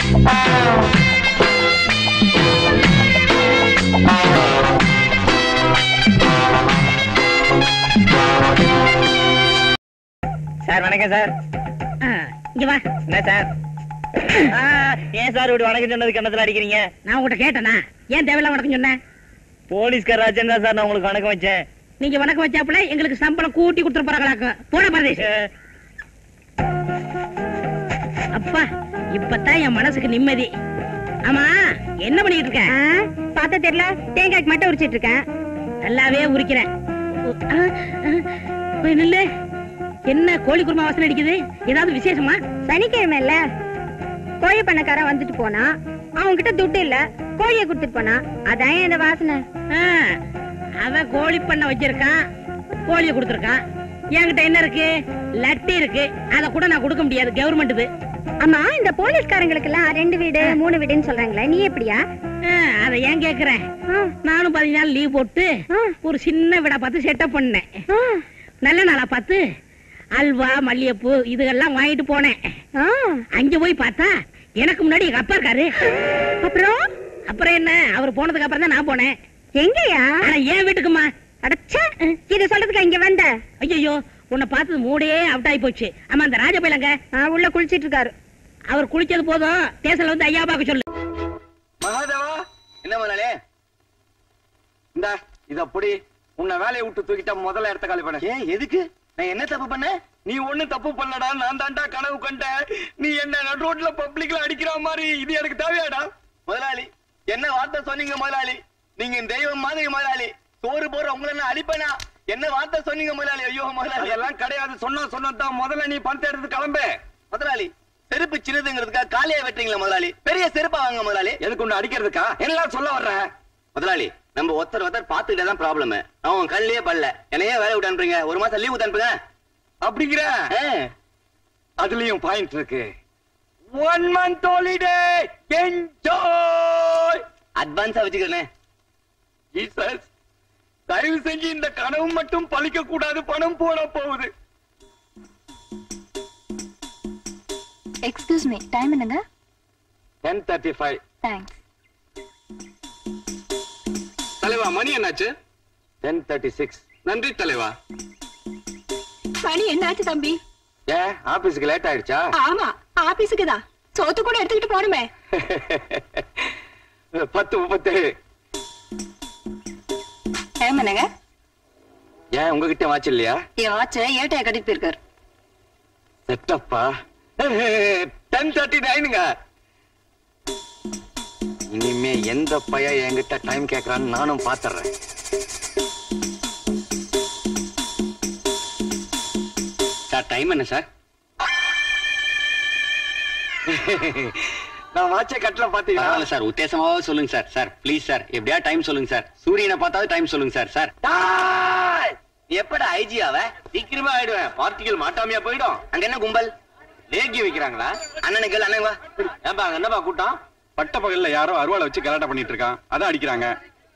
Sir வணக்கம் sir. இங்க வா. என்ன சார்? ஏன் சார் இப்படி வணக்கம் சொன்னது கண்ணத்துல அடிக்கிறீங்க? நான் உங்ககிட்ட கேட்டேனா ஏன் தேவையில்ல வணக்கம் சொன்னேன்? போலீஸ்கார ராஜன் தான் சார் நான் உங்களுக்கு வணக்கம் வச்சேன். நீங்க வணக்கம் வச்சாப்புல எங்களுக்கு சம்பளம் கூட்டி கொடுத்துட்டு போறாங்களாக்கும். போன பிரதேஷ். அப்பா இப்பதான் என் மனசுக்கு நிம்மதி. ஆமா என்ன பண்ணிட்டு இருக்க? பாத்த தெரியல, தேங்காய்க்கு மட்டும் உரிச்சிட்டு இருக்கேன். நல்லாவே உரிக்கிறேன். நில்லு. என்ன கோழி குருமா வாசனை அடிக்குது? ஏதாவது விசேஷமா? சனிக்கிழமை இல்ல, கோழி பண்ணக்காரன் வந்துட்டு போனா, அவங்க கிட்ட துட்டு இல்ல, கோழியை கொடுத்துட்டு போனா, அதான் இந்த வாசனை. அவன் கோழி பண்ண வச்சிருக்கான், கோழியை கொடுத்துருக்கான். என்கிட்ட என்ன இருக்கு? லட்டி இருக்கு. அத கூட நான் கொடுக்க முடியாது, கவர்மெண்ட். ஆமா, இந்த போலீஸ்காரங்களுக்கு எல்லாம் 2 வீடு 3 வீடுன்னு சொல்றாங்களே, நீ எப்படியா? அத ஏன் கேக்குறேன்? நானும் 15 நாள் லீவ் போட்டு ஒரு சின்ன வீடா பார்த்து செட்டப் பண்ணேன். நல்ல நாளா பார்த்து அல்வா மல்லிகைப்பூ இதெல்லாம் வாங்கிட்டு போனேன். அங்க போய் பார்த்தா எனக்கு முன்னாடி எங்க அப்பா இருக்காரு. அப்புறம் என்ன, அவர் போனதுக்கு அப்புறம் தான் நான் போனேன். எங்கயா? என் வீட்டுக்குமா. அடச்சே, இது சொல்றதுக்கு இங்க வந்த? ஐயோ, உன்னை பார்த்தது மூடே அவுட் ஆகி போச்சு. ஆமா, அந்த ராஜபைலங்க உள்ள குளிச்சிட்டு இருக்காரு. அவர் குளிச்சது போதும், தேசல வந்து ஐயா பாக்க சொல்லு. மகாதேவா, என்ன முதலாளி? இந்தா இது அப்படி உன்னை வேலையை விட்டு தூக்கிட்ட முதல்ல இடத்த காலி பண்ண. ஏன் எதுக்கு? நான் என்ன தப்பு பண்ண? நீ ஒண்ணு தப்பு பண்ணடா, நான் தாண்டா கனவு கண்டேன். நீ என்ன நடு ரோட்ல பப்ளிக்ல அடிக்கிற மாதிரி, இது எனக்கு தேவையாடா? முதலாளி என்ன வார்த்தை சொன்னீங்க முதலாளி? நீங்க தெய்வம் மாதிரி முதலாளி. சோறு போற உங்களை நான் அடிப்பேனா? என்ன வார்த்தை சொன்னீங்க முதலாளி? ஐயோ முதலாளி, அதெல்லாம் கிடையாது. சொன்னதான் முதல்ல நீ பணத்தை எடுத்து கிளம்பு. முதலாளி செருப்பு சின்னதுங்கிறதுக்காக காலையா வெட்டுறீங்களா முதலாளி? பெரிய செருப்பா வாங்க முதலாளி. எதுக்கு ஒண்ணு அடிக்கிறதுக்கா? எல்லாம் சொல்ல வர்ற முதலாளி. நம்ம ஒருத்தர் பார்த்துக்கிட்டே தான் ப்ராப்ளம். நான் உன் கண்ணிலேயே பல்ல. என்னையே வேலை விட்டு அனுப்புறீங்க, ஒரு மாசம் லீவு அனுப்புங்க அப்படிங்கிற. அதுலயும் பாயிண்ட் இருக்கு. 1 month holiday, enjoy. அட்வான்ஸா வச்சுக்கிறேன். ஜீசஸ், தயவு செஞ்சு இந்த கனவு மட்டும் பலிக்க கூடாது. பணம் போட போகுது. எக்ஸ்கியூஸ் மீ, டைம் என்னங்க? 10:35. தேங்க்ஸ். தலைவா, மணி என்னாச்சு? 10:36. நன்றி தலைவா. மணி என்னாச்சு தம்பி? ஏன் ஆபீஸ்க்கு லேட் ஆயிடுச்சா? ஆமா, ஆபீஸ்க்கு தான். சோத்து கூட எடுத்துக்கிட்டு போணுமே. 10:37. டைம் என்னங்க? ஏன் உங்ககிட்ட வாட்ச் இல்லையா? என் வாட்ச ஏட்டைய கட்டிட்டு போயிருக்காரு. செட்டப்பா. 10:39ங்க. இனிமே எந்த பையன் என்கிட்ட டைம் கேக்குறான்னு நானும் பாத்துறேன். சார் டைம் என்ன சார்? நான் வாட்ச கட்டல பாத்தீங்களா சார்? உத்தேசமாவே சொல்லுங்க சார். சார் ப்ளீஸ் சார், எப்படியா டைம் சொல்லுங்க சார். சூரியனை பார்த்தாவது டைம் சொல்லுங்க சார். சார் எப்படா ஐஜியாவ? சீக்கிரமா ஆயிடுவேன். பார்ட்டிகள் மாட்டாமையா போயிடும். அங்க என்ன கும்பல் லேக்கி வைக்கிறாங்களா? அண்ணனுக்கு அண்ணன் வா. ஏன்பா அங்க என்னப்பா கூட்டம்? பட்ட பகல்ல யாரோ அருவாளை வச்சு கலாட்டா பண்ணிட்டு இருக்கான், அதான் அடிக்கிறாங்க.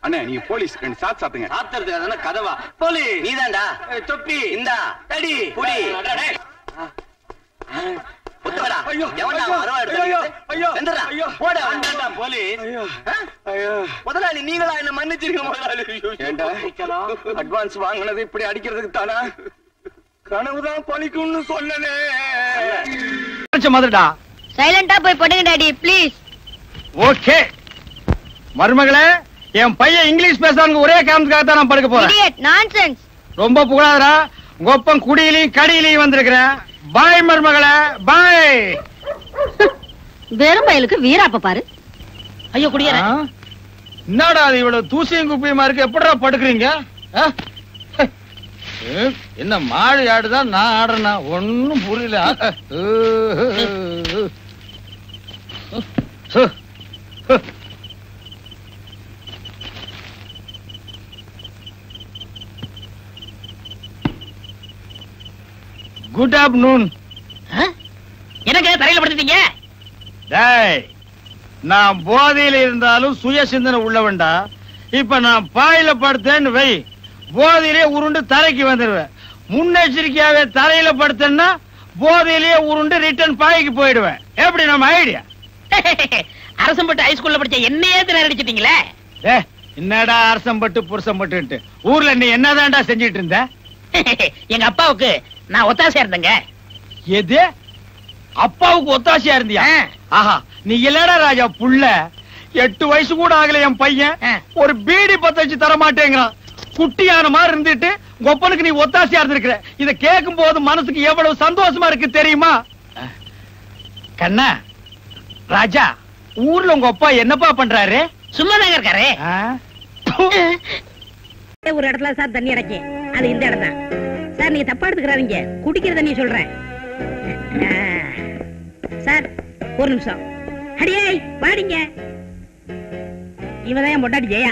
அண்ணே நீங்க போலீஸ் 2 சாத் சாத்துங்க. சாத்துறதுக்கு கதவா? போலீஸ் நீதான்டா. தொப்பி இந்தா, தடி புடி. ஒத்துவடா. எவன்டா அருவா எடுத்து போடா வந்தான்டா போலீஸ். முதலாளி நீங்களா என்ன மன்னிச்சிருக்க முதலாளி. ஏண்டா அட்வான்ஸ் வாங்கினது இப்படி அடிக்கிறதுக்கு தானா? கனவுதான் பழிக்கும்னு சொன்னனே. மதுடா சைலண்டா போய் படுங்க டாடி ப்ளீஸ். ஓகே மருமகளே, என் பையன் இங்கிலீஷ் பேசுறாங்க ஒரே காரணத்துக்காக தான் நான் படுக்க போறேன். Idiot nonsense. ரொம்ப புகழாதடா. கொப்பம் குடியிலையும் கடியிலையும் வந்திருக்கிறேன். பாய் மருமகளே, பாய். வெறும் பயலுக்கு வீராப்ப பாரு. ஐயோ குடியற. என்னடா அது இவ்வளவு தூசியும் குப்பியுமா இருக்கு? எப்படிடா படுக்கிறீங்க? என்ன மாடு ஆடுதான் நான் ஆடுறேன்னா ஒன்னும் புரியல. Good afternoon. எனக்கு தரையில படுத்துட்டீங்க? டேய், நான் போதையில இருந்தாலும் சுய சிந்தனை உள்ளவன்டா. இப்ப நான் பாயில படுத்தேன்னு வை, போதையிலே உருண்டு தரைக்கு வந்துடுவேன். முன்னெச்சரிக்கையாவே தரையில படுத்தேன்னா போதையிலேயே உருண்டு ரிட்டர்ன் பாய்க்கு போயிடுவேன். எப்படி நம்ம ஐடியா? அரசம்பட்டு ஹைஸ்கூல்ல படிச்ச என்னையே திணற அடிச்சிட்டீங்களே. என்னடா அரசம்பட்டு புருஷம்பட்டு ஊர்ல நீ என்னதான்டா செஞ்சிட்டு இருந்த? எங்க அப்பாவுக்கு நான் ஒத்தாசையா இருந்தேங்க. எது அப்பாவுக்கு ஒத்தாசையா இருந்தியா? ஆஹா, நீ இல்லடா ராஜா புள்ள. 8 வயசு கூட ஆகல என் பையன் ஒரு பீடி பத்த வச்சு தர மாட்டேங்கிறான். குட்டியான மாதிரி இருந்துட்டு கொப்பனுக்கு நீ ஒத்தாசையா இருந்திருக்கிற. இத கேட்கும் போது மனசுக்கு எவ்வளவு சந்தோஷமா இருக்கு தெரியுமா? கண்ணா ராஜா, ஊர்ல உங்க அப்பா என்னப்பா பண்றாரு? சும்மாதாங்க இருக்காரு. ஒரு இடத்துல சார் தண்ணி அடைக்கு, அது இந்த இடம் தான் சார். நீங்க தப்பா எடுத்துக்கிறாதீங்க, குடிக்கிற தண்ணி சொல்றேன் சார். ஒரு நிமிஷம். அடியே பாடிங்க. இவதான் என் பொண்டாட்டி ஜெயா.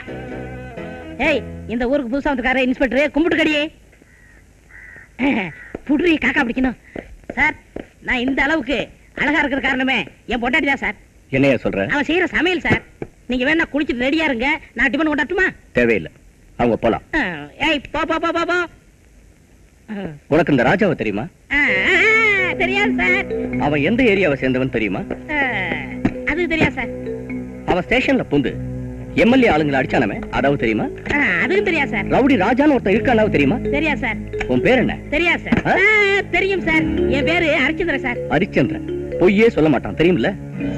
ஏய், இந்த ஊருக்கு புதுசா வந்துக்கார இன்ஸ்பெக்டர் கும்பிட்டு கடியே புடுறி காக்கா பிடிக்கணும் சார். நான் இந்த அளவுக்கு அழகா இருக்கிற காரணமே என் பொண்டாட்டி தான் சார். என்னையா சொல்ற? அவன் செய்யற சமையல் சார். நீங்க வேணா குளிச்சுட்டு ரெடியா இருங்க, நான் டிபன் கொண்டாட்டுமா? தேவையில்லை, அவங்க போலாம். ஏய் போ போ போ போ. உனக்கு இந்த ராஜாவை தெரியுமா? தெரியாது சார். அவன் எந்த ஏரியாவை சேர்ந்தவன் தெரியுமா? அது தெரியாது சார். அவன் ஸ்டேஷன்ல புந்து எம்எல்ஏ ஆளுங்களை அடிச்சானமே, அதாவது தெரியுமா? அதுவும் தெரியாது சார். ரவுடி ராஜான்னு ஒருத்தன் இருக்கானாவது தெரியுமா? தெரியாது சார். உன் பேர் என்ன? தெரியாது சார். தெரியும் சார், என் பேரு ஹரிச்சந்திரன் சார். ஹரிச்சந்திரன் பொய்யே சொல்ல மாட்டான், தெரியுமில்ல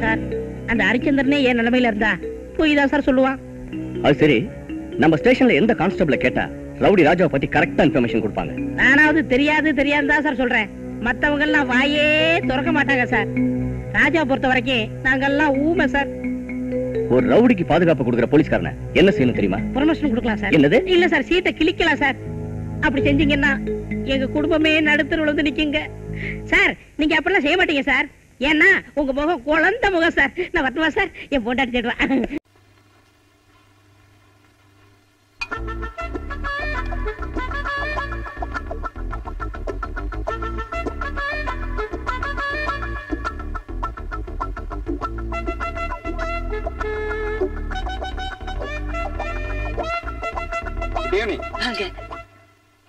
சார்? அந்த ஹரிச்சந்திரனே என் நிலைமையில இருந்தா பொய் தான் சார் சொல்லுவான். அது சரி, நம்ம ஸ்டேஷன்ல எந்த கான்ஸ்டபிள கேட்டா ரவுடி ராஜாவை பத்தி கரெக்டா இன்ஃபர்மேஷன் கொடுப்பாங்க? நானாவது தெரியாது தெரியாது தான் சார் சொல்றேன். மத்தவங்க எல்லாம் வாயே திறக்க மாட்டாங்க சார். ராஜாவை பொறுத்த வரைக்கும் நாங்கெல்லாம் ஊமை சார். ஒரு ரவுடிக்கு பாதுகாப்பு கொடுக்கிற போலீஸ்காரனை என்ன செய்யணும் தெரியுமா? ப்ரமோஷன் கொடுக்கலாம் சார். என்னது? இல்ல சார், சீட்டை கிழிக்கலாம் சார். அப்படி செஞ்சீங்கன்னா எங்க குடும்பமே நடுத்தர விழுந்து நிக்குங்க சார். நீங்க அப்படிலாம் செய்ய மாட்டீங்க சார். ஏன்னா உங்க முகம் குழந்தை முகம் சார். நான் வரட்டுமா சார்? என் பொண்டாட்டி தேடுவேன்.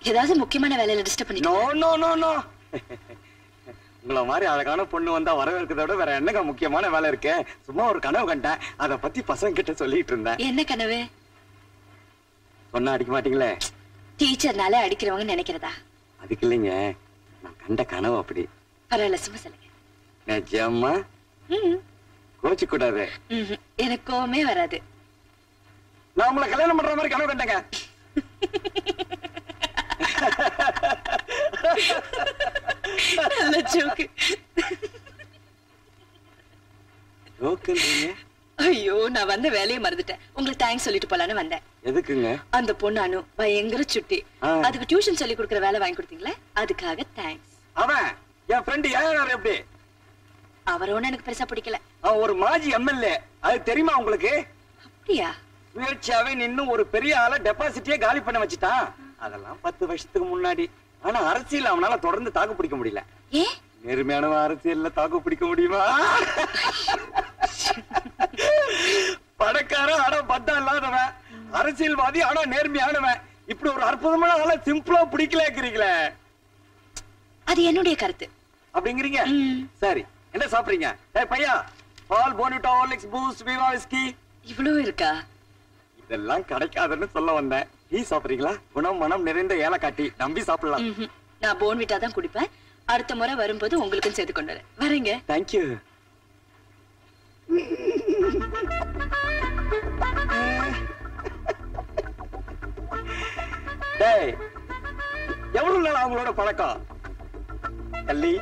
ஏதாவது முக்கியமான வேலையில டிஸ்டர்ப் பண்ணி? No no no no. உங்கள மாதிரி அழகான பொண்ணு வந்தா வரவேற்கிறத விட வேற என்னங்க முக்கியமான வேலை இருக்கு? சும்மா ஒரு கனவு கண்டேன், அத பத்தி பசங்க கிட்ட சொல்லிட்டு இருந்தேன். என்ன கனவு? சொன்னா அடிக்க மாட்டீங்களே? டீச்சர்னால அடிக்கிறவங்க நினைக்கிறதா? அதுக்கு இல்லைங்க, நான் கண்ட கனவு அப்படி. பரவாயில்ல, சும்மா சொல்லுங்க. நிஜமா? கோச்சு கூடாது. எனக்கு கோவமே வராது. நான் உங்களை கல்யாணம் பண்ற மாதிரி கனவு கண்டேங்க. நல்ல ஜோக்கு. ஜோக்குன்றீங்க? ஐயோ, நான் வந்த வேலையை மறந்துட்டேன். உங்களுக்கு தேங்க்ஸ் சொல்லிட்டு போலான்னு வந்தேன். எதுக்குங்க? அந்த பொண்ணு அனு பயங்கர சுட்டி, அதுக்கு டியூஷன் சொல்லி கொடுக்கற வேலை வாங்கி கொடுத்தீங்களே, அதுக்காக தேங்க்ஸ். அவன் என் ஃப்ரெண்ட் ஏன் எப்படி? அவரோட எனக்கு பெருசா பிடிக்கல. அவன் ஒரு மாஜி எம்எல்ஏ, அது தெரியுமா உங்களுக்கு? அப்படியா? சுயேட்சாவே நின்னு ஒரு பெரிய ஆள டெபாசிட்டியே காலி பண்ண வச்சுட்டான். அதெல்லாம் 10 வருஷத்துக்கு முன்னாடி. ஆனா அரசியல் அவனால தொடர்ந்து தாக்கு பிடிக்க முடியல. நேர்மையான அரசியல்ல தாக்கு பிடிக்க முடியுமா? பணக்காரன் ஆனா பத்தா இல்லாதவன், அரசியல்வாதி ஆனா நேர்மையானவன். இப்படி ஒரு அற்புதமான ஆள சிம்பிளா பிடிக்கலங்கிறீங்களே. அது என்னுடைய கருத்து. அப்படிங்கிறீங்க? சரி, என்ன சாப்பிடுறீங்க? ஏய் பையா, பால், போர்ன்விட்டா, ஹார்லிக்ஸ், பூஸ்ட், விவா, விஸ்கி இவ்வளவு இருக்கா? இதெல்லாம் கிடைக்காதுன்னு சொல்ல வந்தேன். டீ சாப்பிடுறீங்களா? குணம் மனம் நிறைந்த ஏலக்காய் நம்பி சாப்பிடலாம். நான் போர்ன்விட்டா தான் குடிப்பேன். அடுத்த முறை வரும்போது உங்களுக்கும் சேர்த்து கொண்டு வரேன். வரேங்க. தேங்க்யூ. டேய், எவ்வளவு நாள் அவங்களோட பழக்கம்? தள்ளி,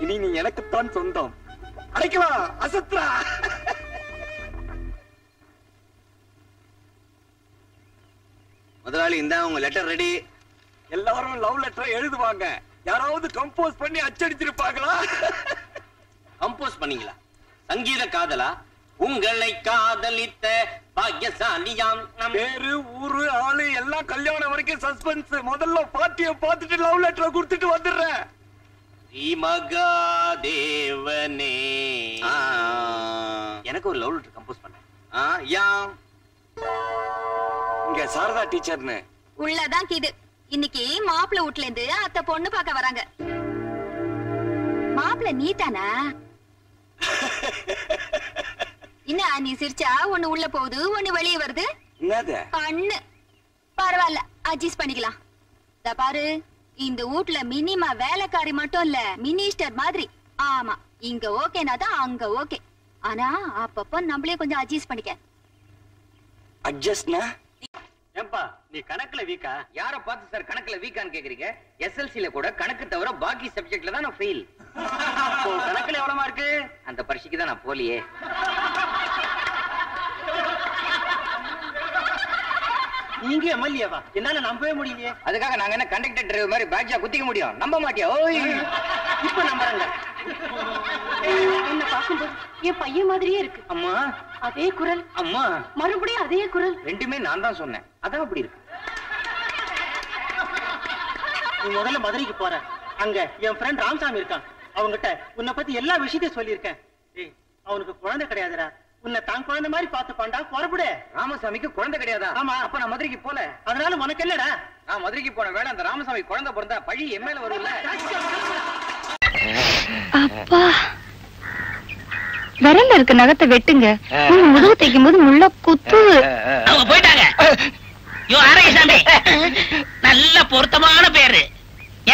இனி நீ எனக்குத்தான் சொந்தம். அடைக்கலாம், அசத்ரா. முதலாளி, இந்த உங்க லெட்டர் ரெடி. எல்லாரும் லவ் லெட்டர் எழுதுவாங்க. யாராவது கம்போஸ் பண்ணி அச்சடிச்சிருப்பாங்களா? கம்போஸ் பண்ணீங்களா? சங்கீத காதலா? உங்களை காதலித்த பாக்கியசாலியாம். பேரு, ஊரு, ஆளு எல்லாம் கல்யாணம் வரைக்கும் சஸ்பென்ஸ். முதல்ல பார்ட்டியை பார்த்துட்டு லவ் லெட்டர் கொடுத்துட்டு வந்துடுறேன். மகாதேவனே, எனக்கு ஒரு லவ் லெட்டர் கம்போஸ் பண்ண. இங்க சாரதா டீச்சர்னு உள்ளதான் கிது. இன்னைக்கு மாப்பிள்ள வீட்ல இருந்து அத்தை பொண்ணு பார்க்க வராங்க. மாப்பிள்ள நீதானா? என்ன நீ சிரிச்சா ஒண்ணு உள்ள போகுது ஒண்ணு வெளியே வருது. என்னது கண்ணு பரவாயில்ல, அட்ஜஸ்ட் பண்ணிக்கலாம். இத பாரு, இந்த வீட்ல மினிமா வேலைக்காரி மட்டும் இல்ல, மினிஸ்டர் மாதிரி. ஆமா, இங்க ஓகேனா தான் அங்க ஓகே. ஆனா அப்பப்ப நம்மளே கொஞ்சம் அட்ஜஸ்ட் பண்ணிக்க. அட்ஜஸ்ட்னா? ஏன்பா நீ கணக்குல வீக்கா? யார பார்த்து சார் கணக்குல வீக்கான்னு கேக்குறீங்க? எஸ்எல்சில கூட கணக்கு தவிர பாக்கி சப்ஜெக்ட்ல தான் நான் ஃபெயில். கணக்குல எவ்வளவு மார்க்கு? அந்த பரீட்சைக்கு தான் நான் போலியே. நீங்க எம்எல்ஏவா? என்னால நம்பவே முடியலையே. அதுக்காக நாங்க என்ன கண்டக்டர் டிரைவர் மாதிரி பேட்ஜா குத்திக்க முடியும்? நம்ப மாட்டியா? ஓய், இப்ப நம்புறாங்க. என்ன பார்க்கும்போது என் பையன் மாதிரியே இருக்கு. அம்மா அதே குரல், அம்மா மறுபடியும் அதே குரல். ரெண்டுமே நான் தான் சொன்னேன், அதான் அப்படி இருக்கு. நீ முதல்ல மதுரைக்கு போற. அங்க என் ஃப்ரெண்ட் ராமசாமி இருக்கான். அவங்கிட்ட உன்னை பத்தி எல்லா விஷயத்தையும் சொல்லியிருக்கேன். அவனுக்கு குழந்தை கிடையாதுடா. உன்னை தான் குழந்தை மாதிரி பார்த்து பாண்டா. புறப்படு. ராமசாமிக்கு குழந்தை கிடையாதா? ஆமா. அப்ப நான் மதுரைக்கு போல. அதனால உனக்கு என்னடா? நான் மதுரைக்கு போன வேலை அந்த ராமசாமி குழந்தை பிறந்தா பழி என் மேல வரும்ல. அப்பா, விரல்ல இருக்க நகத்தை வெட்டுங்க. முதுகு தைக்கும் போது முள்ள குத்து. அவங்க போயிட்டாங்க. யோ ஆரோக்கியசாமி, நல்ல பொருத்தமான பேரு.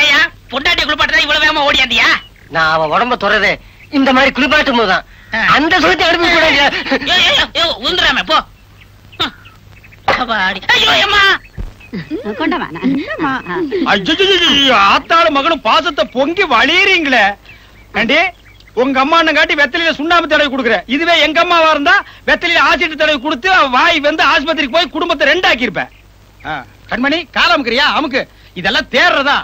ஏயா பொண்டாட்டி குளிப்பாட்டா இவ்வளவு வேகமா ஓடியாந்தியா? நான் அவன் உடம்ப தொடரு இந்த மாதிரி குளிப்பாட்டும் போதுதான் அந்த சுகத்தை அனுப்பி உந்துராம போ. ஐயோ அம்மா, ஆத்தாளு மகனும் பாசத்தை பொங்கி வழியறீங்களே. ஏண்டி உங்க அம்மா காட்டி வெத்தலையில சுண்ணாம்பு தடவை கொடுக்குற. இதுவே எங்க அம்மாவா இருந்தா வெத்தலையில ஆசிட்டு தடவை கொடுத்து வாய் வந்து ஆஸ்பத்திரிக்கு போய் குடும்பத்தை ரெண்டாக்கி இருப்பேன். கண்மணி கால அமுக்குறியா? அமுக்கு. இதெல்லாம் தேர்றதா?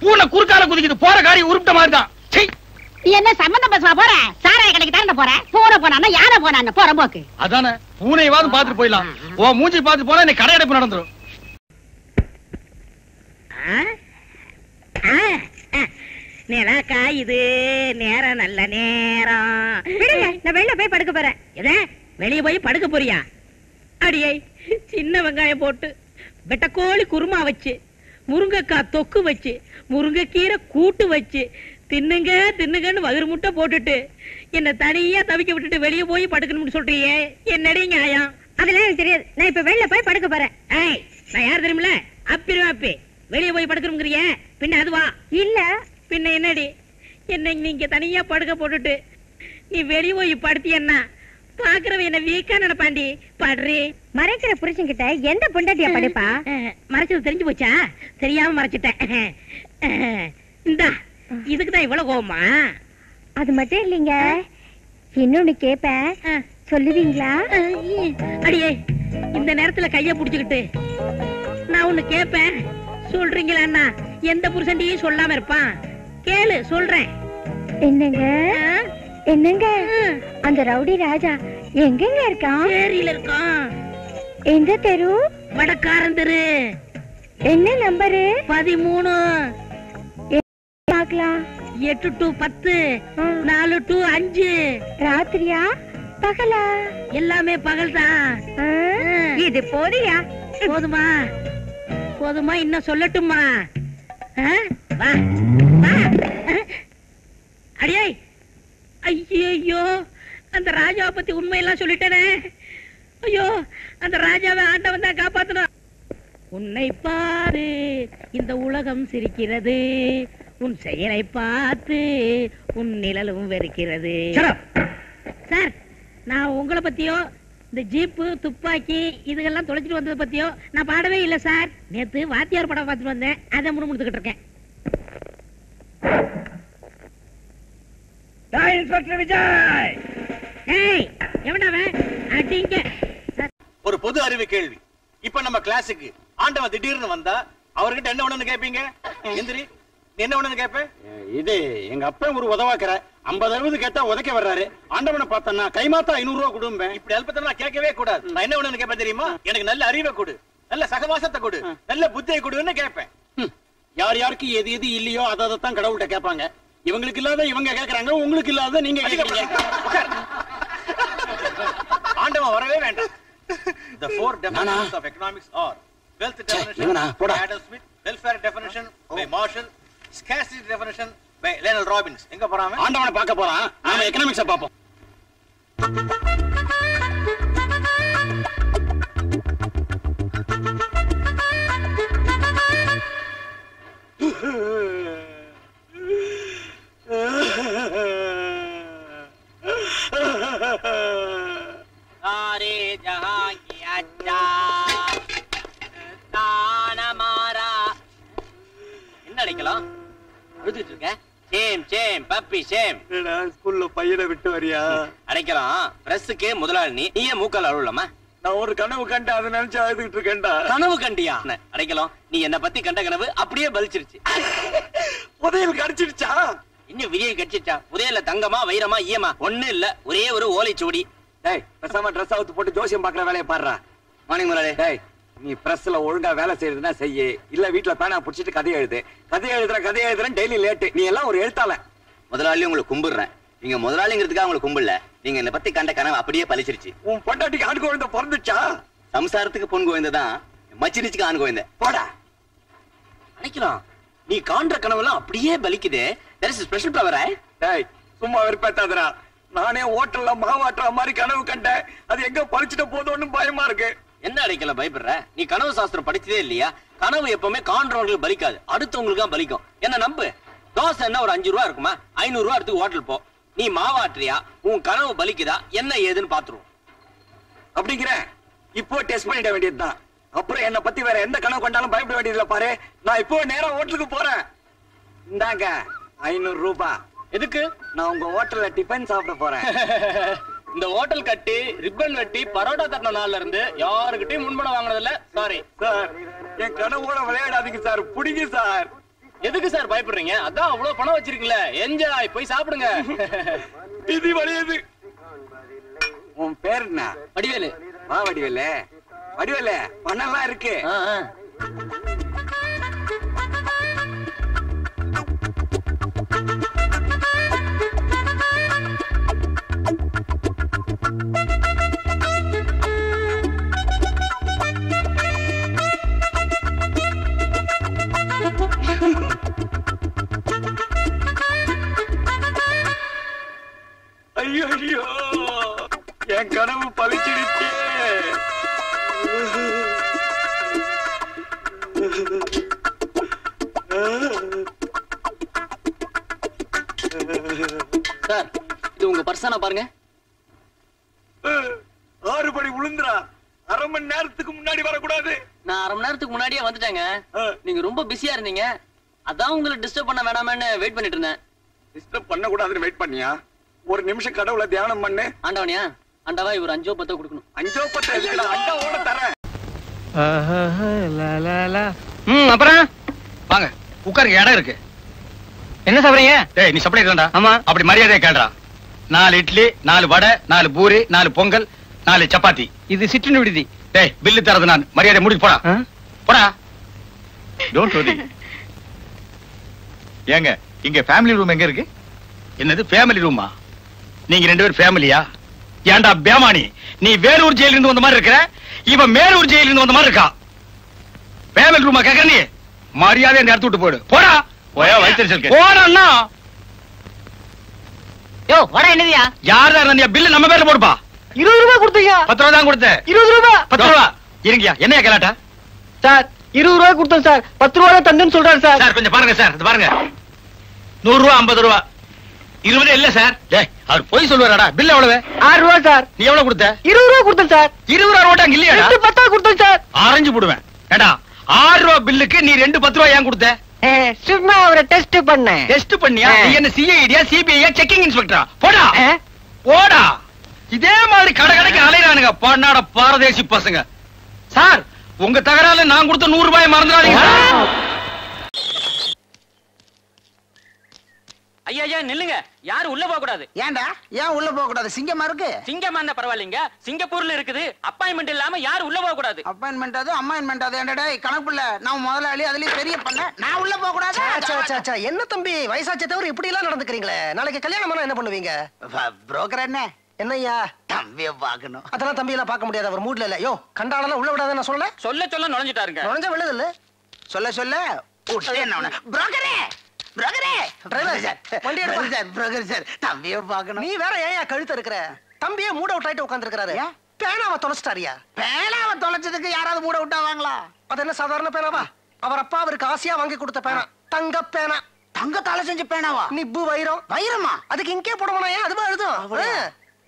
பூனை குறுக்கால குதிக்குது. போற காரியம் உருப்பிட்ட மாதிரி தான். என்ன சம்பந்தம் பேச போற? சாராய கடைக்கு தாண்ட போற. போன போனா யார போனா போற போக்கு. அதானே பூனையவாது பாத்துட்டு போயிடலாம். ஓ மூஞ்சி பாத்துட்டு போனா இன்னைக்கு கடை அடைப்பு நடந்துரும். நேராக்கா இது நேரம் நல்ல நேரம். நான் வெளில போய் படுக்க போறேன். எத வெளிய போய் படுக்க போறியா? அடியே, சின்ன வெங்காயம் போட்டு வெட்டக்கோழி குருமா வச்சு, முருங்கைக்காய் தொக்கு வச்சு, முருங்கைக்கீரை கூட்டு வச்சு தின்னுங்க தின்னுங்கன்னு வயிறு முட்டை போட்டுட்டு என்ன தனியா தவிக்க விட்டுட்டு வெளியே போய் படுக்கணும்னு சொல்றியே, என்னடி நியாயம்? அதெல்லாம் எனக்கு தெரியாது. நான் இப்ப வெளில போய் படுக்க போறேன். ஏய், நான் யார் தெரியுமில? அப்பி வெளியே போய் படுக்கணுங்கிறிய பின்ன அதுவா? இல்ல பின்ன என்னடி? என்ன நீங்க தனியா படுக்க போட்டுட்டு நீ வெளியே போய் படுத்தியன்னா பாக்குறவ என்ன வீக்கா நினைப்பாண்டி. படுறி. மறைக்கிற புருஷன்கிட்ட எந்த பொண்டாட்டியா படுப்பா? மறைச்சது தெரிஞ்சு போச்சா? தெரியாம மறைச்சிட்டேன். இந்தா, இதுக்குதான் இவ்வளவு கோவமா? அது மட்டும் இல்லைங்க, இன்னொன்னு கேப்பேன், சொல்லுவீங்களா? அடியே, இந்த நேரத்துல கைய புடிச்சுக்கிட்டு நான் ஒண்ணு கேப்பேன், சொல்றீங்களா? எந்த புருஷன்டியும் சொல்லாம இருப்பான். கேளு, சொல்றேன். என்னங்க என்னங்க, அந்த ரவுடி ராஜா எங்கங்க இருக்கான்? ஏரியில இருக்கான். எந்த தெரு? வடக்காரன் தெரு. என்ன நம்பரு? 13. பாக்கலாம். 8 to 10, 4 to 5. ராத்திரியா பகலா? எல்லாமே பகல் தான். இது போதியா? போதுமா? போதுமா? இன்னும் சொல்லட்டுமா? வா வா. அடியே, ஐயோ, அந்த ராஜாவை பத்தி உண்மையெல்லாம் சொல்லிட்டேனே. ஐயோ, அந்த ராஜாவை ஆண்டவன் தான் காப்பாத்தணும். உன்னை பாரு இந்த உலகம் சிரிக்கிறது, உன் செயலை பார்த்து உன் நிழலும் வெறுக்கிறது. சார், நான் உங்களை பத்தியோ இந்த ஜீப்பு துப்பாக்கி இதுகெல்லாம் தொலைச்சிட்டு வந்ததை பத்தியோ நான் பாடவே இல்லை சார். நேத்து வாத்தியார் படம் பார்த்துட்டு வந்தேன், அதை முணுமுணுத்துக்கிட்டு இருக்கேன். ஒரு பொது அறிவு கேள்வி. இப்ப நம்ம கிளாஸுக்கு ஆண்டவன் திடீர்னு வந்தா அவர்கிட்ட என்ன ஒண்ணுன்னு கேப்பீங்க? எந்திரி, என்ன ஒண்ணுன்னு கேப்ப? இது எங்க அப்பா ஒரு உதவாக்குற 50-60 கேட்டா உதைக்க வர்றாரு. ஆண்டவனை பார்த்தா கைமாத்தா 500 ரூபாய் கொடுப்பேன். இப்படி அல்பத்தெல்லாம் கேட்கவே கூடாது. நான் என்ன ஒண்ணுன்னு கேப்பேன் தெரியுமா? எனக்கு நல்ல அறிவை கொடு, நல்ல சகவாசத்தை கொடு, நல்ல புத்தியை கொடுன்னு கேட்பேன். யார் யாருக்கு எது எது இல்லையோ அதான் கடவுள்கிட்ட கேட்பாங்க. இவங்களுக்கு இல்லாத இவங்க கேக்குறாங்க, உங்களுக்கு இல்லாத நீங்க கேக்குறீங்க. ஆண்டவன் வரவே வேண்டாம். The 4 definitions of economics are wealth definition by Adam Smith, welfare definition by Marshall, scarcity definition Lionel Robbins எங்க போறான்? ஆண்டவனை பார்க்க போறான். நாம எகனாமிக்ஸ பாப்போம். सारे जहां की अच्छा ताना मारा என்ன அடிக்கலாம் அழுதுட்டு இருக்க? Same same puppy same. ஸ்கூல்ல பையனை விட்டு வரியா? அடைக்கலாம். பிரஸ்ஸுக்கு முதலாளி நீயே மூக்கால் அழுவலாமா? நான் ஒரு கனவு கண்டேன், அதை நினைச்சு அழுதுகிட்டு இருக்கேன்டா. கனவு கண்டியா? அடைக்கலாம். நீ என்ன பத்தி கண்ட கனவு அப்படியே பலிச்சிருச்சு. புதையல் கடிச்சிருச்சா? இன்னும் விதியை கடிச்சிருச்சா? புதையல்ல தங்கமா வைரமா ஈயமா ஒண்ணு இல்ல, ஒரே ஒரு ஓலைச்சுவடி. டேய் பேசாம ட்ரெஸ் அவுத்து போட்டு ஜோசியம் பாக்குற வேலையை பாடுறா. மார்னிங் முதலாளி. டேய் நீ பிரஸ்ல ஒழுங்கா வேலை செய்யறதுன்னா செய்யு, இல்ல வீட்டுல பேனா புடிச்சிட்டு கதை எழுது. கதை எழுதுறேன் டெய்லி லேட்டு. நீ எல்லாம் ஒரு எழுத்தாள. முதலாளி உங்களை கும்பிடுறேன். நீங்க முதலாளிங்கிறதுக்காக உங்களை கும்பிடல, நீங்க என்ன பத்தி கண்ட கனவு அப்படியே பலிச்சிருச்சு. உன் பொண்டாட்டிக்கு ஆண் குழந்தை பிறந்துச்சா? சம்சாரத்துக்கு பொன் குழந்தைதான், மச்சினிச்சுக்கு ஆண் குழந்தை. போடா. அடைக்கலாம். நீ காண்ற கனவுலாம் அப்படியே பலிக்குது. there is a special power. டேய் சும்மா வெறுப்பேத்தாதடா. நானே ஹோட்டல்ல மாவாட்டுற மாதிரி கனவு கண்டேன். அது எங்க பழிச்சிட்ட போதோன்னு பயமா இருக்கு. என்ன அடைக்கல பயப்படுற? நீ கனவு சாஸ்திரம் படிச்சதே இல்லையா? கனவு எப்பவுமே காண்றவங்களுக்கு பலிக்காது, அடுத்தவங்களுக்கு தான் பலிக்கும். என்ன நம்பு. தோசை என்ன ஒரு 5 ரூபா இருக்குமா? 500 ரூபா எடுத்து ஹோட்டல் போ. நீ மாவாட்டுறியா, உன் கனவு பலிக்குதா, என்ன ஏதுன்னு பாத்துருவோம். அப்படிங்கிற இப்போ டெஸ்ட் பண்ணிட வேண்டியதுதான். அப்புறம் என்ன பத்தி வேற எந்த கனவு கண்டாலும் பயப்பட வேண்டியதுல பாரு. நான் இப்போ நேரா ஹோட்டலுக்கு போறேன். இந்தாங்க 500 ரூபாய். எதுக்கு? நான் உங்க ஹோட்டல்ல டிபன் சாப்பிட போறேன். இந்த ஹோட்டல் கட்டி ரிப்பன் வெட்டி பரோட்டா தட்டின நாள்ல இருந்து யாருக்கிட்டையும் முன்பணம் வாங்கினதில்ல. சாரி சார், என் கனவோட விளையாடாதீங்க சார். புடிங்க சார். எதுக்கு சார் பயப்படுறீங்க? அதான் அவ்வளவு பணம் வச்சிருக்கீங்களே, என்ஜாய் போய் சாப்பிடுங்க. இது வழியது. உன் பேர் என்ன? வடிவேலு. வா வடிவேலு. வடிவேலு பணம்லாம் இருக்கு. ஐயோ ஐயோ, என் கனவு பழிச்சிடுச்சு. சார், இது உங்க பர்சனா பாருங்க. 6 படி விழுந்துரா. அரை மணி நேரத்துக்கு முன்னாடி வரக்கூடாது. நான் அரை மணி நேரத்துக்கு முன்னாடியே வந்துட்டேங்க. நீங்க ரொம்ப பிஸியா இருந்தீங்க, அதான் உங்களை டிஸ்டர்ப் பண்ண வேணாமேன்னு வெயிட் பண்ணிட்டு இருந்தேன். டிஸ்டர்ப் பண்ண கூடாதுன்னு வெயிட் பண்ணியா? ஒரு நிமிஷம் கடவுளை தியானம் பண்ணு. ஆண்டவனியா, ஆண்டவா இவர் 5 10 கொடுக்கணும். 5 10 எதுக்குடா? அண்டாவோட தரேன். அப்புறம் வாங்க உட்காருங்க, இடம் இருக்கு. என்ன சாப்பிடுறீங்க? டேய் நீ சப்ளை தான்டா. ஆமா. அப்படி மரியாதையா கேளுடா. 4 இட்லி, 4 வடை, 4 பூரி, 4 பொங்கல், 4 சப்பாத்தி. இது சிற்றுண்டி விடுதி. டேய் பில்லு தரது நான். மரியாதை முடிச்சு போடா. போடா. Don't worry. ஏங்க இங்க ஃபேமிலி ரூம் எங்க இருக்கு? என்னது ஃபேமிலி ரூமா? நீங்க 2 பேரும் ஃபேமிலியா? ஏன்டா பேமானி, நீ வேலூர் ஜெயில இருந்து வந்த மாதிரி இருக்கிற, இவன் மேலூர் ஜெயில இருந்து வந்த மாதிரி இருக்கா. ஃபேமிலி ரூமா கேக்குற நீ? மரியாதை இந்த இடத்து விட்டு போயிடு. போடா. போயா வைத்திருக்க. போடா. யோ வடை என்னதியா? யாரா இருந்தா பில்லு நம்ம பேர்ல போடுப்பா. 20 ரூபாய் கொடுத்தீங்க. 10 ரூபாய் தான் கொடுத்தேன். 20 ரூபாய். 10 ரூபாய். இருங்கயா, என்னையா கலாட்டா? சார் 20 ரூபாய் கொடுத்தேன் சார், 10 ரூபாய் தந்தேன்னு சொல்றாரு சார். சார் கொஞ்சம் பாருங்க சார், இது பாருங்க. 100 ரூபாய் 50 ரூபாய் 20 இல்ல சார். டேய் அவர் போய் சொல்லுவாரடா. பில் எவ்வளவு? 6 ரூபாய் சார். நீ எவ்வளவு கொடுத்த? 20 ரூபாய் கொடுத்தேன் சார். 20 ரூபாய் நோட்டா இல்லையாடா? 10 கொடுத்தேன் சார். ஆரஞ்சு போடுவேன். ஏடா 6 ரூபாய் பில்லுக்கு நீ 2 10 ரூபாய் ஏன் கொடுத்த? சும்மா அவரை டெஸ்ட் பண்ணேன். டெஸ்ட் பண்ணியா? நீ என்ன சிஐடியா சிபிஐயா செக்கிங் இன்ஸ்பெக்டரா? போடா போடா. இதே மாதிரி கடை கடைக்கு அலையறானுங்க பன்னாட பாரதேசி பசங்க. சார் உங்க தகரால நான் கொடுத்த 100 ரூபாய் மறந்துடாதீங்க. ஐயா ஐயா நில்லுங்க, யாரும் உள்ள போக கூடாது. ஏன்டா ஏன் உள்ள போக கூடாது? சிங்கமா இருக்கு. சிங்கமா இருந்தா பரவாயில்லைங்க, சிங்கப்பூர்ல இருக்குது. அப்பாயின்மெண்ட் இல்லாம யாரும் உள்ள போக கூடாது. அப்பாயின்மெண்ட் அது அம்மாயின்மெண்ட் அது என்னடா கணக்குல நான் முதலாளி அதுலயும் பெரிய பண்ண நான் உள்ள போக கூடாது. என்ன தம்பி வயசாச்சே தவிர இப்படி எல்லாம் நடந்துக்கிறீங்களே? நாளைக்கு கல்யாணம் பண்ணா என்ன பண்ணுவீங்க? புரோக்கர் என்ன என்னய்யா தம்பிய பாக்கணும். அதெல்லாம் தம்பி எல்லாம் பார்க்க முடியாது, அவர் மூட்ல இல்ல. யோ கண்டாளெல்லாம் உள்ள விடாத நான் சொல்ல சொல்ல நுழைஞ்சிட்டாருங்க. நுழைஞ்ச விழுது இல்ல சொல்ல சொல்ல புரோக்கரே புரோக்கரே டிரைவர் சார் வண்டி எடுப்பா சார் புரோக்கர் சார் தம்பியை பார்க்கணும். நீ வேற ஏன் கழுத்து இருக்கிற தம்பியே மூட அவுட் ஆயிட்டு உட்கார்ந்திருக்காரு. பேனாவை தொலைச்சிட்டாரியா? பேனாவை தொலைச்சதுக்கு யாராவது மூட விட்டாவாங்களா? அது என்ன சாதாரண பேனாவா? அவர் அப்பா அவருக்கு ஆசையா வாங்கி கொடுத்த பேனா, தங்க பேனா. தங்கத்தால செஞ்ச பேனாவா? நிப்பு வைரம். வைரமா? அதுக்கு இங்கே போடுவானா? ஏன் அதுவா எழுதும்?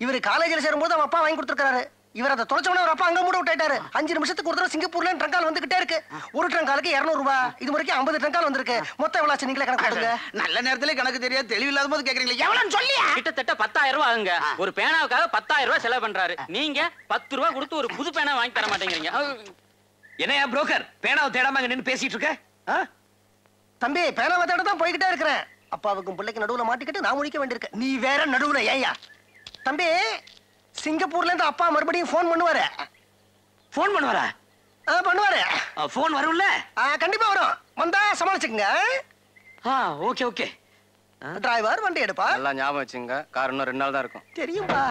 இவரு காலேஜ்ல சேரும்போது அவன் அப்பா வாங்கி கொடுத்திருக்காரு. இவர் அதை தொலைச்சவன அவர் அப்பா அங்க மூட விட்டாரு. 5 நிமிஷத்துக்கு ஒரு தடவை சிங்கப்பூர்ல ட்ரங்கால் வந்துகிட்டே இருக்கு. ஒரு ட்ரங்காலுக்கு 200 ரூபாய். இது வரைக்கும் 50 ட்ரங்கால் வந்திருக்கு. மொத்தம் எவ்வளவு ஆச்சு நீங்களே கணக்கு போடுங்க. நல்ல நேரத்துல கணக்கு தெரியாது, தெளிவில்லாத போது கேக்குறீங்களா? எவ்வளவுன்னு சொல்லியா? கிட்டத்தட்ட 10,000 ரூபாய் ஆகுங்க. ஒரு பேனாவுக்காக 10,000 ரூபாய் செலவு பண்றாரு. நீங்க 10 ரூபாய் கொடுத்து ஒரு புது பேனா வாங்கி தர மாட்டேங்கிறீங்க. என்னையா புரோக்கர் பேனாவை தேடாம நின்னு பேசிட்டு இருக்க? தம்பி பேனாவை தேட தான் போய்கிட்டே இருக்கிறேன். அப்பாவுக்கும் பிள்ளைக்கு நடுவுல மாட்டிக்கிட்டு நான் முடிக்க வேண்டியிருக்கு. நீ வேற நடுவுல ஏயா? தம்பி சிங்கப்பூர்ல இருந்து அப்பா மறுபடியும் போன் பண்ணுவாரு. போன் பண்ணுவாரா? பண்ணுவாரு. போன் வரும்ல? கண்டிப்பா வரும். வந்தா சமாளிச்சுக்கங்க. Okay okay. டிரைவர் வண்டி எடுப்பா. எல்லாம் ஞாபகம் வச்சுங்க. கார் இன்னும் 2 நாள் தான் இருக்கும். தெரியும்பா.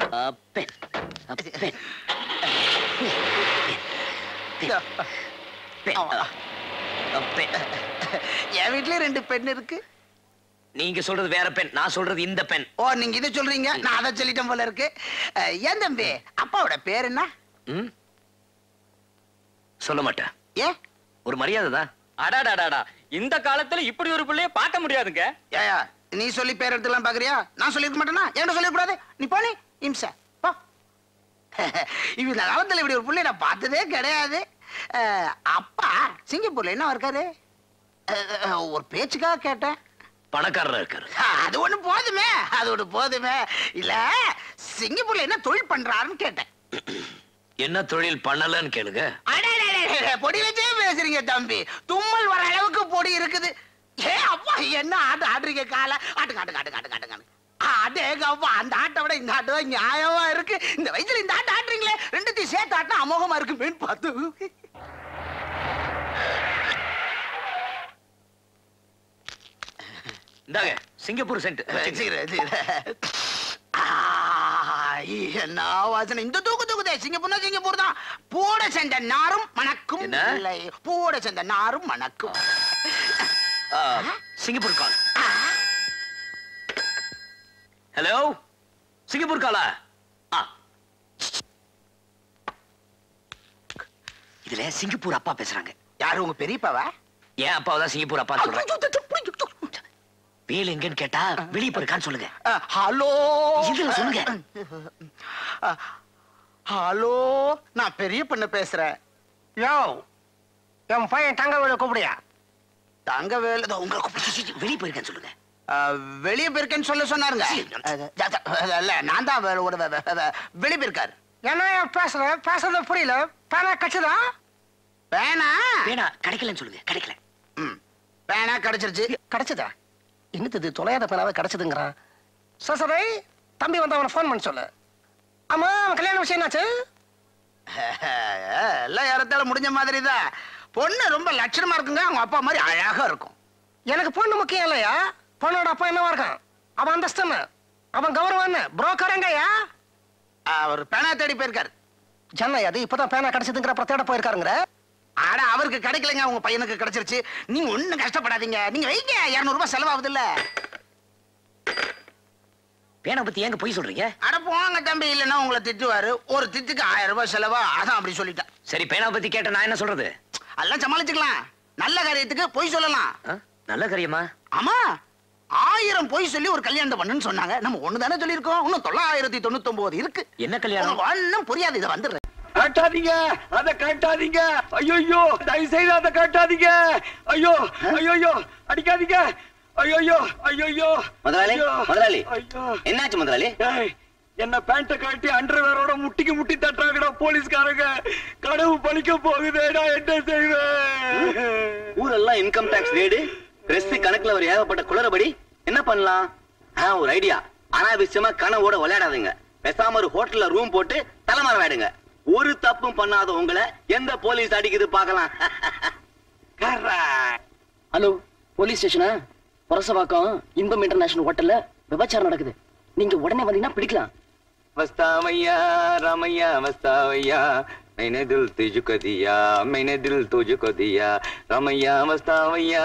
என் வீட்லயே 2 பெண் இருக்கு. நீங்க சொல்றது வேற பெண், நான் சொல்றது இந்த பெண். ஓ நீங்க இதை சொல்றீங்க, நான் அதை சொல்லிட்டேன் போல இருக்கு. ஏன் தம்பி அப்பாவோட பேர் என்ன? சொல்ல மாட்டேன். ஏன்? ஒரு மரியாதை தான். அடாடாடாடா, இந்த காலத்துல இப்படி ஒரு பிள்ளைய பார்க்க முடியாதுங்க. ஏயா நீ சொல்லி பேர் எடுத்துலாம் பாக்குறியா? நான் சொல்லிருக்க மாட்டேனா? என்கிட்ட சொல்லக்கூடாது. நீ போனி இம்சா போ. இந்த காலத்துல இப்படி ஒரு பிள்ளை நான் பார்த்ததே கிடையாது. அப்பா சிங்கப்பூர்ல என்ன இருக்காரு? ஒரு பேச்சுக்காக கேட்டேன். பணக்காரரா இருக்காரு. அது ஒண்ணு போதுமே, அது ஒண்ணு போதுமே. இல்ல சிங்கப்பூர்ல என்ன தொழில் பண்றாருன்னு கேட்டேன். என்ன தொழில் பண்ணலன்னு கேளுங்க. பொடி வச்சே பேசுறீங்க தம்பி. தும்மல் வர அளவுக்கு பொடி இருக்குது. ஏ அப்பா என்ன ஆட்டு ஆடுறீங்க? கால ஆட்டுங்க ஆட்டுங்க ஆட்டுங்க ஆட்டுங்க ஆட்டுங்க. அடேங்க அப்பா, அந்த ஆட்டை விட இந்த ஆட்டு தான் நியாயமா இருக்கு. இந்த வயசுல இந்த ஆட்டை ஆட்டுறீங்களே, ரெண்டுத்தையும் சேர்த்து ஆட்டினா அமோகமா இருக்கு. மீன் பார்த்து இந்தாங்க சிங்கப்பூர் சென்ட். என்ன வாசனை! இந்த தூக்குதே சிங்கப்பூர்னா சிங்கப்பூர் தான். பூட செஞ்ச நாரும் மணக்கும். இல்லை, பூட செஞ்ச நாரும் மணக்கும். சிங்கப்பூர் கால். ஹலோ, சிங்கப்பூர் காலா? இதுல சிங்கப்பூர் அப்பா பேசுறாங்க. யாரு உங்க பெரியப்பாவா? ஏன் அப்பாவை தான் சிங்கப்பூர் அப்பா சொல்றேன். வேலை எங்கன்னு கேட்டா வெளியே போயிருக்கான்னு சொல்லுங்க. ஹலோ இதுல சொல்லுங்க. ஹலோ, நான் பெரிய பொண்ணு பேசுறேன். யோ, என் பையன் தங்கவேலு கூப்பிடியா? தங்கவேலு உங்க வெளியே போயிருக்கேன்னு சொல்லுங்க. வெளியே போயிருக்கேன்னு சொல்ல சொன்னாருங்க. இல்ல, நான் தான் வெளியே போயிருக்காரு. என்ன பேசுறது புரியல. பேனா கட்சிதா? பேனா பேனா கிடைக்கலன்னு சொல்லுங்க. கிடைக்கல. பேனா கிடைச்சிருச்சு. கிடைச்சதா? என்னது தொலையாத பேனாவே கிடைச்சதுங்கிறான். சசரை தம்பி வந்து அவனை போன் பண்ண சொல்லு. ஆமா, அவன் கல்யாண விஷயம் என்னாச்சு? எல்லாம் யாரத்தால முடிஞ்ச மாதிரி தான். பொண்ணு ரொம்ப லட்சணமா இருக்குங்க. அவங்க அப்பா மாதிரி அழகா இருக்கும். எனக்கு பொண்ணு முக்கியம் இல்லையா? பொண்ணோட அப்பா என்னவா இருக்கான்? அவன் அந்தஸ்து என்ன? அவன் கௌரவம் என்ன? புரோக்கரங்கயா? அவர் பேனா தேடி போயிருக்காரு. ஜன்னை அது இப்பதான் பேனா கிடைச்சதுங்கிற அப்புறம் தேட போயிருக்காருங்கிற. ஆனா அவருக்கு கிடைக்கலங்க, உங்க பையனுக்கு கிடைச்சிருச்சு. நீங்க ஒண்ணும் கஷ்டப்படாதீங்க. நீங்க வைங்க, 200 ரூபாய் செலவாகுது இல்ல. பேனா பத்தி ஏங்க போய் சொல்றீங்க? அட போங்க தம்பி, இல்லன்னா உங்களை திட்டுவாரு. ஒரு திட்டுக்கு 1000 ரூபாய் செலவா? அதான் அப்படி சொல்லிட்டேன். சரி, பேனா பத்தி கேட்ட நான் என்ன சொல்றது? எல்லாம் சமாளிச்சுக்கலாம். நல்ல காரியத்துக்கு பொய் சொல்லலாம். நல்ல காரியமா? ஆமா, 1000 பொய் சொல்லி ஒரு கல்யாணம் பண்ணுன்னு சொன்னாங்க. நம்ம ஒண்ணுதானே சொல்லியிருக்கோம். இன்னும் 999 இருக்கு. என்ன கல்யாணம்? ஒண்ணும் புரியாது. இதை வந்துடுறேன். காட்டாதீங்க, அதை காட்டாதீங்க. ஐயோ, தயவு செய்து அதை காட்டாதீங்க. ஐயோ ஐயோ, அடிக்காதீங்க. ஐயோ ஐயோ. முதலாளி, முதலாளி, என்னாச்சு முதலாளி? என்ன பேண்ட காட்டி அண்டர்வேரோட முட்டிக்கு முட்டி தட்டாங்கடா போலீஸ்காரங்க. கனவு பழிக்க போகுதேடா, என்ன செய்வேன்? ஊரெல்லாம் இன்கம் டாக்ஸ் ரேடு, பிரஸ் கணக்குல ஒரு ஏகப்பட்ட குளறுபடி. என்ன பண்ணலாம்? ஒரு ஐடியா. அனாவசியமா கனவோட விளையாடாதீங்க. பேசாம ஒரு ஹோட்டல்ல ரூம் போட்டு தலைமறை ஆயிடுங்க. ஒரு தப்பும் பண்ணாத உங்களை எந்த போலீஸ் அடிக்குது பாக்கலாம். Hello, police ஸ்டேஷனா? பரசவாக்கம் இன்பம் இன்டர்நேஷனல் ஹோட்டல்ல விபச்சாரம் நடக்குது. நீங்க உடனே வந்தீங்கன்னா பிடிக்கலாம். வஸ்தாவையா ராமையா வஸ்தாவையா, मैंने दिल तुझको दिया, मैंने दिल तुझको दिया, रामैया वस्तावैया.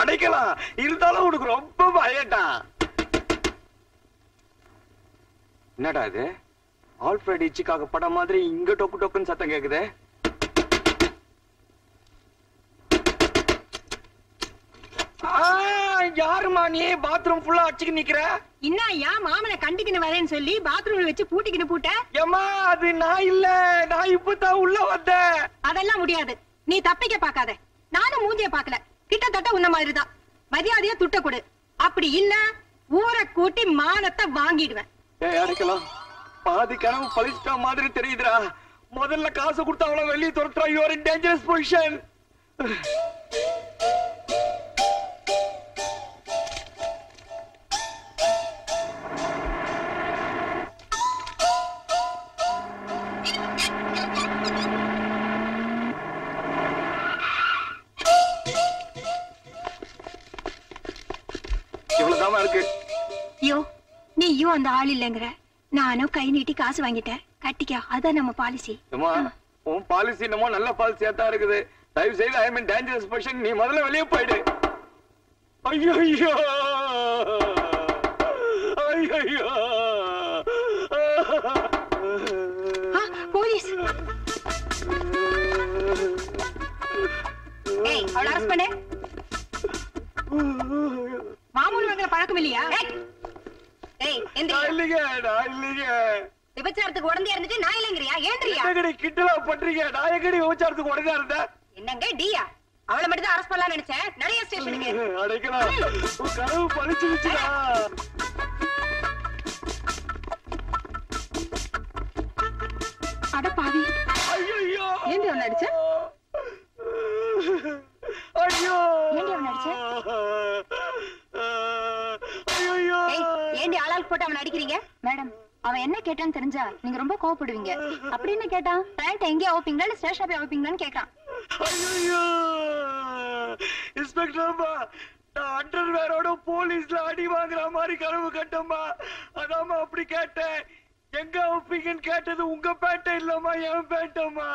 அடைக்கலாம், இருந்தாலும் உனக்கு ரொம்ப பயட்டா. என்னடா இது? ஆல்ஃபிரட் இச்சிக்காக படம் மாதிரி இங்க டொக்கு டொக்குன்னு சத்தம் கேக்குது. யாருமா நீ பாத்ரூம் ஃபுல்லா அடிச்சுக்கு நிக்கிற? இன்னும் ஏன் மாமனை கண்டிக்கணும் வரேன்னு சொல்லி பாத்ரூம்ல வச்சு பூட்டிக்கின்னு பூட்ட? ஏம்மா அது நான் இல்ல, நான் இப்பதான் உள்ள வந்தேன். அதெல்லாம் முடியாது, நீ தப்பிக்க பாக்காத. நானும் மூஞ்சிய பாக்கல, கிட்டத்தட்ட உன்ன மாதிரிதான். மரியாதையா துட்ட கொடு, அப்படி இல்ல ஊரை கூட்டி மானத்தை வாங்கிடுவேன். அடைக்கலாம், பாதி கனவு பழிச்சிட்ட மாதிரி தெரியுதுடா. முதல்ல காசு கொடுத்து அவளை வெளியே துரத்துறா. You are in dangerous position. இவ்வளவுதான் இருக்கு. யோ, நீயும் அந்த ஆள் இல்லங்கிற, நானும் கை நீட்டி காசு வாங்கிட்டேன், கட்டிக்க. அதான் நம்ம பாலிசி. உன் பாலிசி என்னமோ நல்ல பாலிசியா தான் இருக்குது. தயவு செய்து ஐ மீன் டேஞ்சரஸ் பொசிஷன், நீ முதல்ல வெளியே போயிடு. ஐயோ ஐயோ ஐயோ, போலீஸ். ஏய், அவளை அரெஸ்ட் பண்ணு. மாமூல் வாங்குற பழக்கம் இல்லையா? ஏய், விபச்சாரத்துக்கு உடனே இருந்துட்டு நான் இல்லங்கறியா? ஏன்றியா? கிட்டலா பண்றீங்க? நான் எங்கடி விபச்சாரத்துக்கு உடனே இருந்தேன்? என்னங்க டியா? அவளை மட்டும் தான் அரெஸ்ட் பண்ணலாம்னு நினைச்சேன். நிறைய ஸ்டேஷனுக்கு அடைக்கலாம். உன் கனவு பழிச்சிடுச்சுடா. அட பாவி. ஐயோ, ஏன்டி அவனை அடிச்ச? ஐயோ, ஏன்டி அவனை அடிச்ச? ஐயோ, ஏன்டி ஆளால் போட்டு அவனை அடிக்கிறீங்க? மேடம், அவன் என்ன கேட்டான்னு தெரிஞ்சா நீங்க ரொம்ப கோவப்படுவீங்க. அப்படி என்ன கேட்டான்? பேண்ட் எங்கே அவுப்பீங்களா இல்ல ஸ்டேஷன் போய் அவுப்பீங்களான்னு கேட்கான். ஐயோ, இன்ஸ்பெக்டர் அம்மா, நான் அண்டர்வேரோட போலீஸ்ல அடி வாங்குற மாதிரி கனவு கட்டம்மா. அதாம்மா அப்படி கேட்டேன். எங்க அவுப்பீங்கன்னு கேட்டது உங்க பேண்ட இல்லம்மா, என் பேண்டம்மா.